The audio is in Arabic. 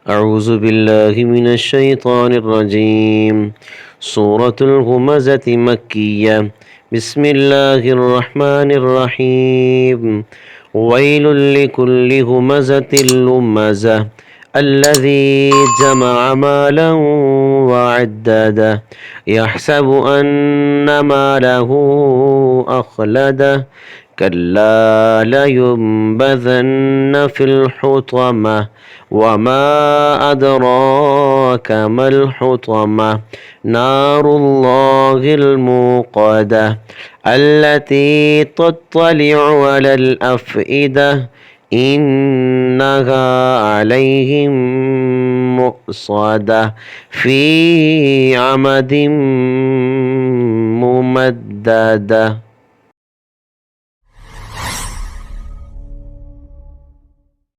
أعوذ بالله من الشيطان الرجيم. سورة الهمزة مكية. بسم الله الرحمن الرحيم. ويل لكل همزة لمزة الذي جمع مالا وعدده يحسب أن ماله أخلده كلا لينبذن في الحطمة وما أدراك ما الحطمة نار الله الموقدة التي تطلع على الأفئدة إنها عليهم مؤصدة في عمد ممددة.